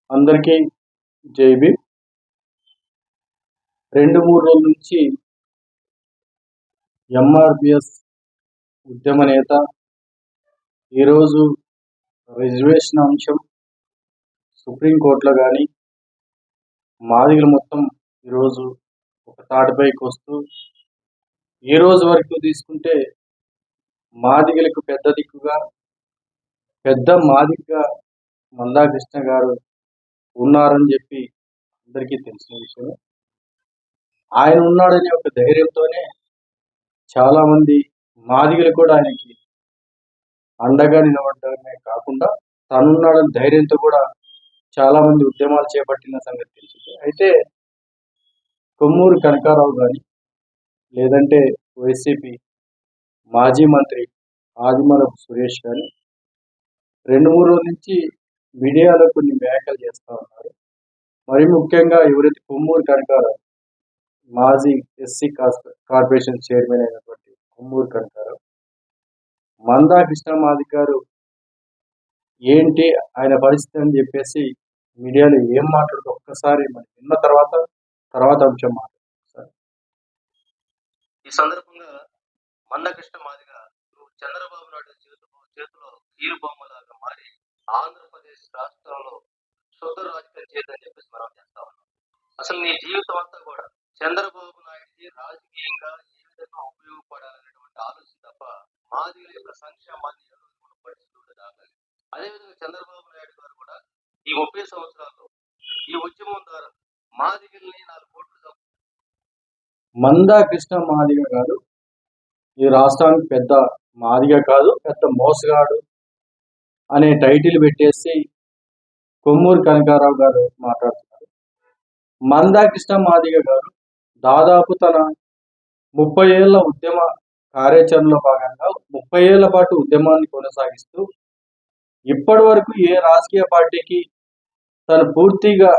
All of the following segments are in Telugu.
అందరికీ జై భీమ్. 2-3 రోజుల నుంచి ఎంఆర్పిఎస్ ఉద్యమ నేత ఈరోజు రిజర్వేషన్ అంశం సుప్రీంకోర్టులో కానీ మాదిగలు మొత్తం ఈరోజు ఒక తాటిపైకి వస్తూ ఈ రోజు వరకు తీసుకుంటే మాదిగలకు పెద్ద దిక్కుగా పెద్ద మాదిగగా మందాకృష్ణ గారు ఉన్నారని చెప్పి అందరికీ తెలిసిన విషయం. ఆయన ఉన్నాడనే ఒక ధైర్యంతోనే చాలా మంది మాదిగలు కూడా ఆయనకి అండగా నిలబడమే కాకుండా తనున్నాడని ధైర్యంతో కూడా చాలా మంది ఉద్యమాలు చేపట్టిన సంగతి తెలిసింది. అయితే కొమ్మూరు కనకారావు కానీ లేదంటే వైసీపీ మాజీ మంత్రి ఆదిమూలపు సురేష్ కానీ 2-3 రోజుల నుంచి మీడియాలో కొన్ని వ్యాఖ్యలు చేస్తూ ఉన్నారు. మరి ముఖ్యంగా ఎవరైతే కొమ్మూరు కనకారావు మాజీ ఎస్సీ కార్పొరేషన్ చైర్మన్ అయినటువంటి కొమ్మూరు కనకారావు మందాకృష్ణ మాదిగ గారు ఏంటి ఆయన పరిస్థితి అని చెప్పేసి మీడియాలో ఏం మాట్లాడుతూ ఒక్కసారి మనం విన్న తర్వాత అంశం మాట్లాడుతారు. ఈ సందర్భంగా మందాకృష్ణ మాదిగ నువ్వు చంద్రబాబు నాయుడు చేతిలో కీలు బొమ్మలాగా మారి ఆంధ్రప్రదేశ్ రాష్ట్రంలో శుద్ధ రాజకీయం చేయదని చెప్పేసి మనం చేస్తా ఉన్నాం. అసలు నీ జీవితం అంతా కూడా చంద్రబాబు నాయుడికి రాజకీయంగా ఏ విధంగా ఉపయోగపడాలనేటువంటి ఆలోచన తప్ప మాదిగల యొక్క సంక్షేమాన్ని పరిస్థితులు దాకాలి. అదేవిధంగా చంద్రబాబు నాయుడు గారు కూడా ఈ 30 సంవత్సరాల్లో ఈ ఉద్యమం ద్వారా మాదిగల్ని 4 కోట్లు మందాకృష్ణ మాదిగ గారు ఈ రాష్ట్రానికి పెద్ద మాదిగ కాదు, పెద్ద మోసగాడు అనే టైటిల్ పెట్టేసి కొమ్మూరు కనకారావు గారు మాట్లాడుతున్నారు. మందాకృష్ణ మాదిగ గారు దాదాపు తన 30 ఏళ్ల ఉద్యమ కార్యాచరణలో భాగంగా 30 ఏళ్ల పాటు ఉద్యమాన్ని కొనసాగిస్తూ ఇప్పటి వరకు ఏ రాజకీయ పార్టీకి తను పూర్తిగా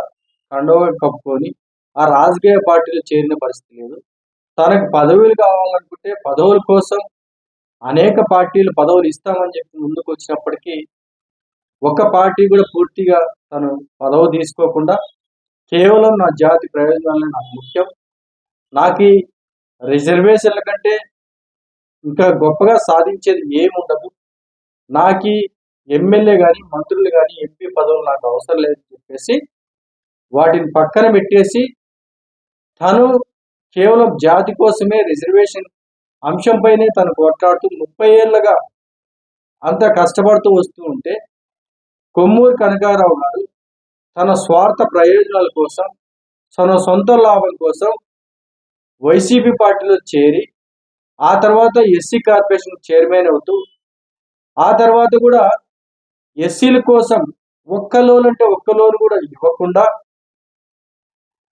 కండవ కప్పుకొని ఆ రాజకీయ పార్టీలో చేరిన పరిస్థితి లేదు. తనకు పదవులు కావాలనుకుంటే పదవుల కోసం అనేక పార్టీలు పదవులు ఇస్తామని చెప్పి ముందుకు వచ్చినప్పటికీ ఒక పార్టీ కూడా పూర్తిగా తను పదవి తీసుకోకుండా కేవలం నా జాతి ప్రయోజనాలే నాకు ముఖ్యం, నాకు ఈ రిజర్వేషన్ల కంటే ఇంకా గొప్పగా సాధించేది ఏముండదు, నాకు ఎమ్మెల్యే కానీ మంత్రులు కానీ ఎంపీ పదవులు నాకు అవసరం లేదని చెప్పేసి వాటిని పక్కన పెట్టేసి తను కేవలం జాతి కోసమే రిజర్వేషన్ అంశంపైనే తను కొట్లాడుతూ 30 ఏళ్ళగా అంత కష్టపడుతూ వస్తూ ఉంటే కొమ్మూరు కనకారావు గారు తన స్వార్థ ప్రయోజనాల కోసం తన సొంత లాభం కోసం వైసీపీ పార్టీలో చేరి ఆ తర్వాత ఎస్సీ కార్పొరేషన్ చైర్మన్ అవుతూ ఆ తర్వాత కూడా ఎస్సీల కోసం ఒక్క లోన్ కూడా ఇవ్వకుండా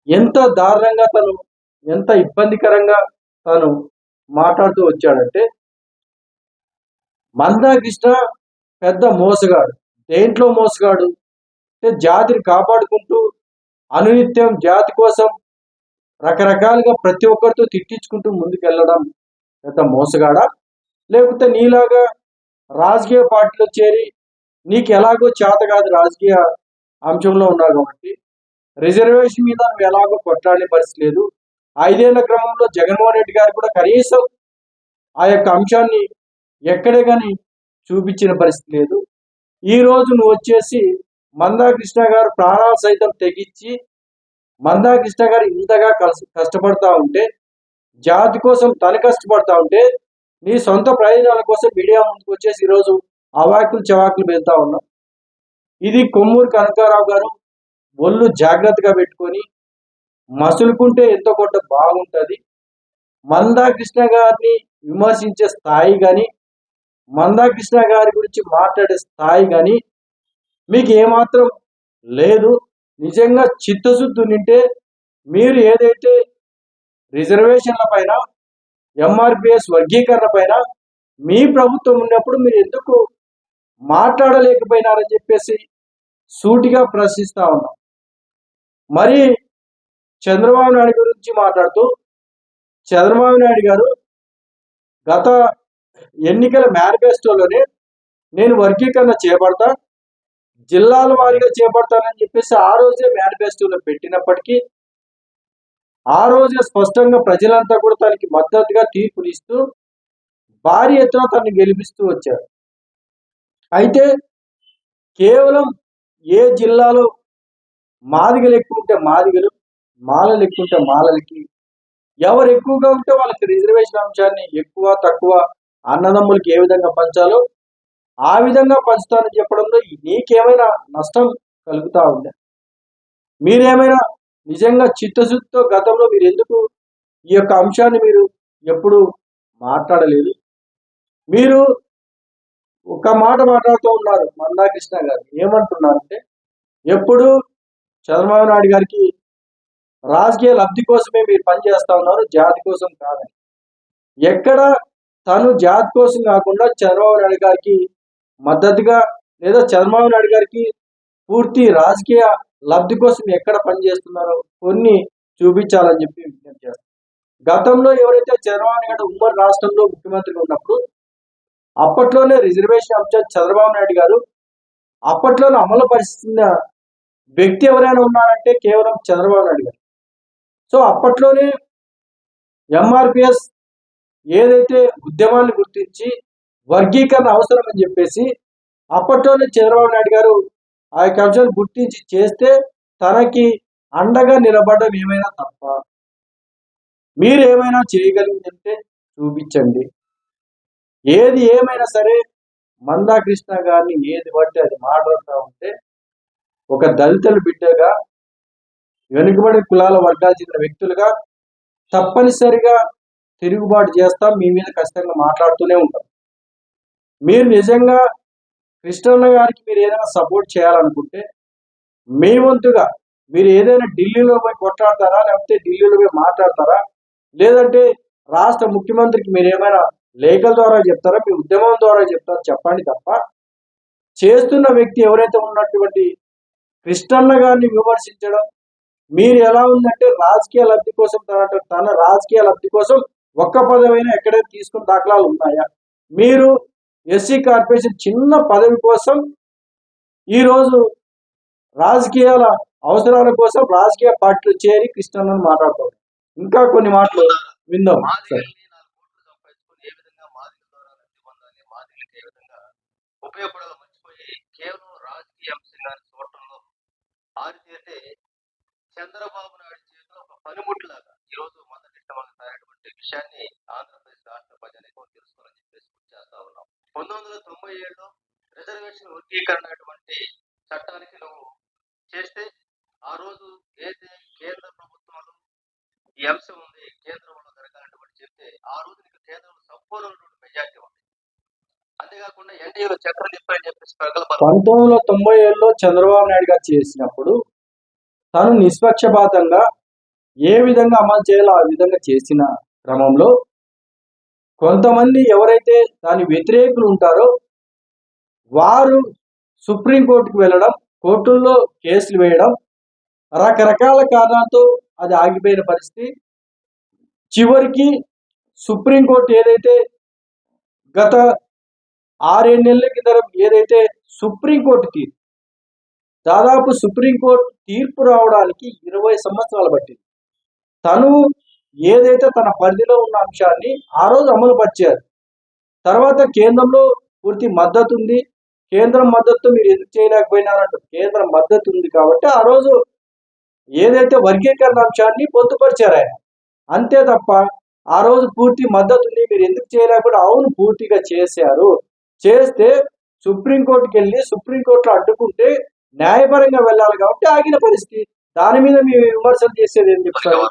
ఎంత దారుణంగా తను ఎంత ఇబ్బందికరంగా తను మాట్లాడుతూ వచ్చాడంటే మందాకృష్ణ పెద్ద మోసగాడు. దేంట్లో మోసగాడు అంటే జాతిని కాపాడుకుంటూ అనునిత్యం జాతి కోసం రకరకాలుగా ప్రతి ఒక్కరితో తిట్టించుకుంటూ ముందుకెళ్ళడం పెద్ద మోసగాడా, లేకపోతే నీలాగా రాజకీయ పార్టీలో చేరి నీకు ఎలాగో చేత కాదు రాజకీయ అంశంలో ఉన్నావు కాబట్టి రిజర్వేషన్ మీద నువ్వు ఎలాగో కొట్లాడే పరిస్థితి లేదు. 5 ఏళ్ల క్రమంలో జగన్మోహన్ రెడ్డి గారు కూడా కనీసం ఆ యొక్క అంశాన్ని ఎక్కడే కానీ చూపించిన పరిస్థితి లేదు. ఈ రోజు నువ్వు వచ్చేసి మందాకృష్ణ గారు ప్రాణాలు సైతం తెగించి మందాకృష్ణ గారు ఇంతగా కష్టపడతా ఉంటే, జాతి కోసం తను కష్టపడతా ఉంటే నీ సొంత ప్రయోజనాల కోసం మీడియా ముందుకు వచ్చేసి ఈరోజు అవాకులు చవాకులు పెడతా ఉన్నాం. ఇది కొమ్మూరు కనకారావు గారు ఒళ్ళు జాగ్రత్తగా పెట్టుకొని మసులుకుంటే ఎంతో కొంత బాగుంటుంది. మందాకృష్ణ గారిని విమర్శించే స్థాయి కానీ మందాకృష్ణ గారి గురించి మాట్లాడే స్థాయి కానీ మీకు ఏమాత్రం లేదు. నిజంగా చిత్తశుద్ధి ఉంటే మీరు ఏదైతే రిజర్వేషన్ల పైన ఎంఆర్పిఎస్ వర్గీకరణ పైన మీ ప్రభుత్వం ఉన్నప్పుడు మీరు ఎందుకు మాట్లాడలేకపోయినారని చెప్పేసి సూటిగా ప్రశ్నిస్తా ఉన్నాం. మరి చంద్రబాబు నాయుడు గురించి మాట్లాడుతూ చంద్రబాబు నాయుడు గారు గత ఎన్నికల మేనిఫెస్టోలోనే నేను వర్గీకరణ చేపడతా, జిల్లాల వారీగా చేపడతానని చెప్పేసి ఆ రోజే మేనిఫెస్టోలో పెట్టినప్పటికీ ఆ రోజే స్పష్టంగా ప్రజలంతా కూడా తనకి మద్దతుగా తీర్పునిస్తూ భారీ ఎత్తున తనని గెలిపిస్తూ వచ్చారు. అయితే కేవలం ఏ జిల్లాలో మాదిగలు ఎక్కువ ఉంటే మాదిగలు, మాలలు ఎక్కువ ఉంటే మాలలకి, ఎవరు ఎక్కువగా ఉంటే వాళ్ళకి రిజర్వేషన్ అంశాన్ని ఎక్కువ తక్కువ అన్నదమ్ములకి ఏ విధంగా పంచాలో ఆ విధంగా పంచుతానని చెప్పడంలో నీకేమైనా నష్టం కలుగుతా ఉందా? మీరేమైనా నిజంగా చిత్తశుద్ధితో గతంలో మీరు ఎందుకు ఈ యొక్క అంశాన్ని మీరు ఎప్పుడు మాట్లాడలేదు? మీరు ఒక మాట మాట్లాడుతూ ఉన్నారు మందాకృష్ణ గారు. ఏమంటున్నారంటే ఎప్పుడు చంద్రబాబు నాయుడు గారికి రాజకీయ లబ్ధి కోసమే మీరు పనిచేస్తా ఉన్నారు, జాతి కోసం కాదని. ఎక్కడ తను జాతి కోసం కాకుండా చంద్రబాబు నాయుడు గారికి మద్దతుగా లేదా చంద్రబాబు నాయుడు గారికి పూర్తి రాజకీయ లబ్ధి కోసం ఎక్కడ పనిచేస్తున్నారో కొన్ని చూపించాలని చెప్పి విజ్ఞప్తి చేస్తారు. గతంలో ఎవరైతే చంద్రబాబు నాయుడు ఉమ్మడి రాష్ట్రంలో ముఖ్యమంత్రిగా ఉన్నప్పుడు అప్పట్లోనే రిజర్వేషన్ అంశం చంద్రబాబు నాయుడు గారు అప్పట్లోనే అమలు పరిస్తున్న వ్యక్తి ఎవరైనా ఉన్నారంటే కేవలం చంద్రబాబు నాయుడు గారు. సో అప్పట్లోనే ఎంఆర్పిఎస్ ఏదైతే ఉద్యమాన్ని గుర్తించి వర్గీకరణ అవసరం అని చెప్పేసి అప్పట్లోనే చంద్రబాబు నాయుడు గారు ఆ యొక్క అంశాన్ని గుర్తించి చేస్తే తనకి అండగా నిలబడడం ఏమైనా తప్ప? మీరు ఏమైనా చేయగలిగిందంటే చూపించండి. ఏది ఏమైనా సరే మందాకృష్ణ గారిని ఏది పడితే అది మాట్లాడుతూ ఉంటే ఒక దళితుల బిడ్డగా వెనుకబడి కులాల వర్గాలు చెందిన వ్యక్తులుగా తప్పనిసరిగా తిరుగుబాటు చేస్తాం, మీ మీద ఖచ్చితంగా మాట్లాడుతూనే ఉంటాం. మీరు నిజంగా కృష్ణన్న గారికి మీరు ఏదైనా సపోర్ట్ చేయాలనుకుంటే మీ వంతుగా మీరు ఏదైనా ఢిల్లీలో పోయి కొట్లాడతారా, లేకపోతే ఢిల్లీలో పోయి మాట్లాడతారా, లేదంటే రాష్ట్ర ముఖ్యమంత్రికి మీరు ఏమైనా లేఖల ద్వారా చెప్తారా, మీ ఉద్యమం ద్వారా చెప్తారా చెప్పండి తప్ప చేస్తున్న వ్యక్తి ఎవరైతే ఉన్నటువంటి కృష్ణన్న గారిని విమర్శించడం మీరు ఎలా ఉందంటే రాజకీయ లబ్ధి కోసం తన రాజకీయ లబ్ధి కోసం ఒక్క పదవైనా ఎక్కడైనా తీసుకున్న దాఖలాలు ఉన్నాయా? మీరు ఎస్సీ కార్పొరేషన్ చిన్న పదవి కోసం ఈరోజు రాజకీయాల అవసరాల కోసం రాజకీయ పార్టీలు చేరి కృష్ణన్నను మాట్లాడుతారు. ఇంకా కొన్ని మాటలు విందాం. ఉపయోగపడాలి మర్చిపోయి కేవలం రాజకీయ అంశంగా చూడటంలో ఆరితేరితే చంద్రబాబు నాయుడు చేతిలో ఒక పనిముట్లాగా ఈరోజు మొదటి తయారైనటువంటి విషయాన్ని ఆంధ్రప్రదేశ్ రాష్ట్ర ప్రజలకు తెలుసుకోవాలని చెప్పేసి చేస్తా ఉన్నాం. 1997లో రిజర్వేషన్ వర్గీకరణ చట్టానికి నువ్వు చేస్తే ఆ రోజు ఏదైతే కేంద్ర ప్రభుత్వంలో ఈ అంశం ఉంది, కేంద్రంలో జరగాలన్నటువంటి చెప్తే ఆ రోజు నీకు కేంద్రంలో సంపూర్ణమైనటువంటి మెజార్టీ ఉంది. అంతేకాకుండా ఎన్డీఏలో చక్రం తిప్పారని చెప్పేసి 1997లో చంద్రబాబు నాయుడు గారు చేసినప్పుడు తను నిష్పక్షపాతంగా ఏ విధంగా అమలు చేయాలో ఆ విధంగా చేసిన క్రమంలో కొంతమంది ఎవరైతే దాని వ్యతిరేకులు ఉంటారో వారు సుప్రీంకోర్టుకు వెళ్ళడం, కోర్టుల్లో కేసులు వేయడం, రకరకాల కారణాలతో అది ఆగిపోయిన పరిస్థితి. చివరికి సుప్రీంకోర్టు ఏదైతే గత 6-7 నెలల క్రితం ఏదైతే సుప్రీంకోర్టు తీర్పు, దాదాపు సుప్రీంకోర్టు తీర్పు రావడానికి 20 సంవత్సరాలు పట్టింది. తను ఏదైతే తన పరిధిలో ఉన్న అంశాన్ని ఆ రోజు అమలు పరిచారు. తర్వాత కేంద్రంలో పూర్తి మద్దతు ఉంది, కేంద్రం మద్దతు మీరు ఎందుకు చేయలేకపోయినారంటే కేంద్రం మద్దతు ఉంది కాబట్టి ఆ రోజు ఏదైతే వర్గీకరణ అంశాన్ని పొందుపరిచారు ఆయన. అంతే తప్ప ఆ రోజు పూర్తి మద్దతు ఉంది మీరు ఎందుకు చేయలేకపోతే అవును పూర్తిగా చేశారు. చేస్తే సుప్రీంకోర్టుకి వెళ్ళి సుప్రీంకోర్టులో అడ్డుకుంటే న్యాయపరంగా వెళ్ళాలి కాబట్టి ఆగిన పరిస్థితి. దాని మీద మేము విమర్శలు చేసేది ఏం చెప్తారు?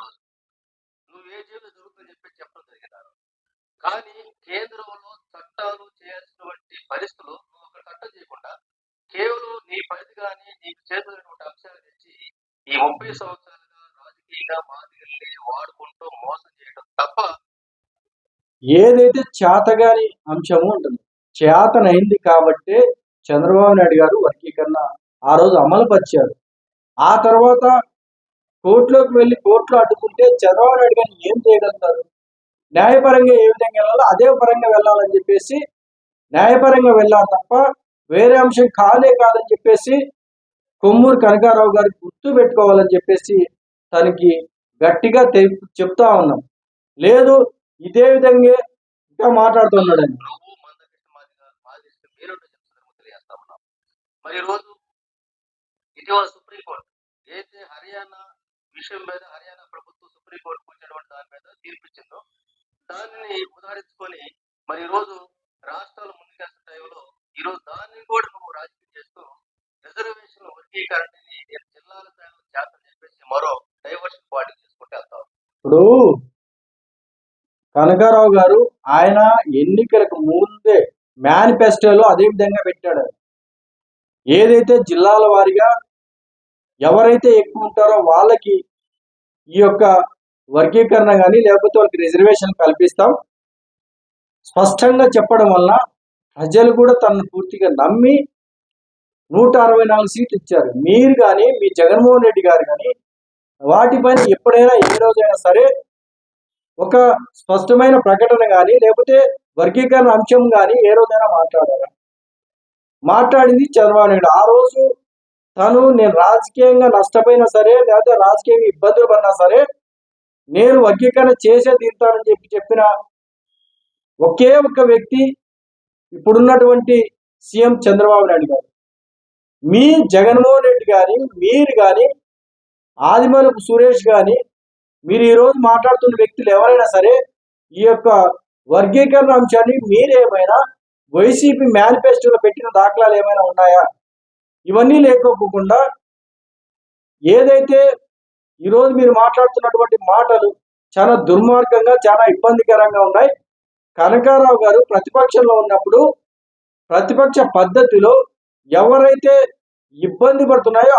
నువ్వే జరుగుతుందని చెప్పి చెప్పడం జరిగినారు. కానీ కేంద్రంలో చట్టాలు చేయాల్సినటువంటి పరిస్థితులు నువ్వు ఒక చట్టం చేయకుండా కేవలం నీ పరిధి కానీ నీకు చేతున్నటువంటి అంశాలు తెచ్చి ఈ 30 సంవత్సరాలుగా రాజకీయంగా మాదిరిని వాడుకుంటూ మోసం చేయడం తప్ప ఏదైతే చేతగాని అంశము ఉంటుంది, చేతనైంది కాబట్టి చంద్రబాబు నాయుడు గారు వర్గీకరణ ఆ రోజు అమలు పరిచారు. ఆ తర్వాత కోర్టులోకి వెళ్ళి కోర్టులో అడ్డుకుంటే చంద్రబాబు నాయుడు గారిని ఏం చేయగలుగుతారు? న్యాయపరంగా ఏ విధంగా వెళ్ళాలో అదే పరంగా వెళ్ళాలని చెప్పేసి న్యాయపరంగా వెళ్ళాలి తప్ప వేరే అంశం కాదని చెప్పేసి కొమ్మూరు కనకారావు గారు గుర్తు పెట్టుకోవాలని చెప్పేసి తనకి గట్టిగా చెప్తా ఉన్నాం. లేదు ఇదే విధంగా ఇంకా మాట్లాడుతున్నాడని. నువ్వు మందకృష్ణ మాదిగా బాధిస్తే మీరు తెలియజేస్తా ఉన్నాం. మరి ఈరోజు ఇటీవల సుప్రీంకోర్టు ఏదైతే హర్యానా విషయం మీద హర్యానా ప్రభుత్వం సుప్రీంకోర్టుకు వచ్చినటువంటి దాని మీద తీర్పిచ్చిందో దానిని ఉదాహరించుకొని మరి ఈరోజు రాష్ట్రాలు ముందుకెళ్తున్న టైంలో ఈరోజు దాన్ని కూడా నువ్వు రాజకీయం చేస్తూ రిజర్వేషన్ వర్గీకరణని నేను జిల్లాల స్థాయిలో చేస్తానని చెప్పేసి మరో డైవర్షన్ పార్టీ చేసుకుంటూ వెళ్తాం. ఇప్పుడు కనకారావు గారు ఆయన ఎన్నికలకు ముందే మేనిఫెస్టోలో అదే విధంగా పెట్టాడు. ఏదైతే జిల్లాల వారీగా ఎవరైతే ఎక్కువ ఉంటారో వాళ్ళకి ఈ యొక్క వర్గీకరణ కానీ లేకపోతే వాళ్ళకి రిజర్వేషన్ కల్పిస్తాం స్పష్టంగా చెప్పడం వల్ల ప్రజలు కూడా తనను పూర్తిగా నమ్మి 164 సీట్లు ఇచ్చారు. మీరు కానీ మీ జగన్మోహన్ రెడ్డి గారు కానీ వాటిపైన ఎప్పుడైనా ఏ రోజైనా సరే ఒక స్పష్టమైన ప్రకటన కానీ లేకపోతే వర్గీకరణ అంశం కానీ ఏ రోజైనా మాట్లాడారా? మాట్లాడింది చంద్రబాబు నాయుడు. ఆ రోజు నేను రాజకీయంగా నష్టపోయినా సరే లేకపోతే రాజకీయంగా ఇబ్బందులు పడినా సరే నేను వర్గీకరణ చేసే తీరుతానని చెప్పిన ఒకే ఒక్క వ్యక్తి ఇప్పుడున్నటువంటి సీఎం చంద్రబాబు నాయుడు గారు. మీ జగన్మోహన్ రెడ్డి గారి మీరు కానీ ఆదిమూలపు సురేష్ కానీ మీరు ఈరోజు మాట్లాడుతున్న వ్యక్తులు ఎవరైనా సరే ఈ యొక్క వర్గీకరణ అంశాన్ని మీరేమైనా వైసీపీ మేనిఫెస్టోలో పెట్టిన దాఖలాలు ఏమైనా ఉన్నాయా? ఇవన్నీ లేకపోకుండా ఏదైతే ఈరోజు మీరు మాట్లాడుతున్నటువంటి మాటలు చాలా దుర్మార్గంగా చాలా ఇబ్బందికరంగా ఉన్నాయి. కనకారావు గారు ప్రతిపక్షంలో ఉన్నప్పుడు ప్రతిపక్ష పద్ధతిలో ఎవరైతే ఇబ్బంది పడుతున్నాయో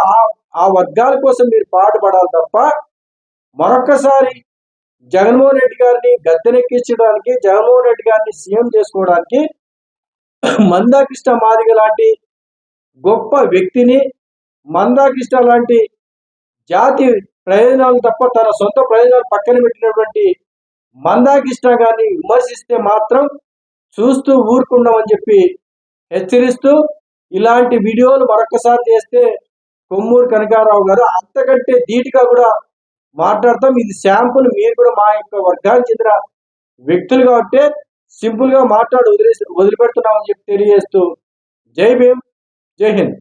ఆ వర్గాల కోసం మీరు పాటుపడాలి తప్ప మరొకసారి జగన్మోహన్ రెడ్డి గారిని గద్దెనెక్కించడానికి జగన్మోహన్ రెడ్డి గారిని సీఎం చేసుకోవడానికి మందాకృష్ణ మాదిగ లాంటి గొప్ప వ్యక్తిని మందాకృష్ణ లాంటి జాతి ప్రయోజనాలు తప్ప తన సొంత ప్రయోజనాలు పక్కన పెట్టినటువంటి మందాకృష్ణ గారిని విమర్శిస్తే మాత్రం చూస్తూ ఊరుకుందామని చెప్పి హెచ్చరిస్తూ ఇలాంటి వీడియోలు మరొకసారి చేస్తే కొమ్మూరు కనకారావు గారు అంతకంటే ధీటుగా కూడా మాట్లాడతాం. ఇది శాంపుల్. మీరు కూడా మా యొక్క వర్గానికి చెందిన వ్యక్తులు కాబట్టి సింపుల్ గా వదిలిపెడుతున్నామని చెప్పి తెలియజేస్తూ జై భీమ్, జై హింద్.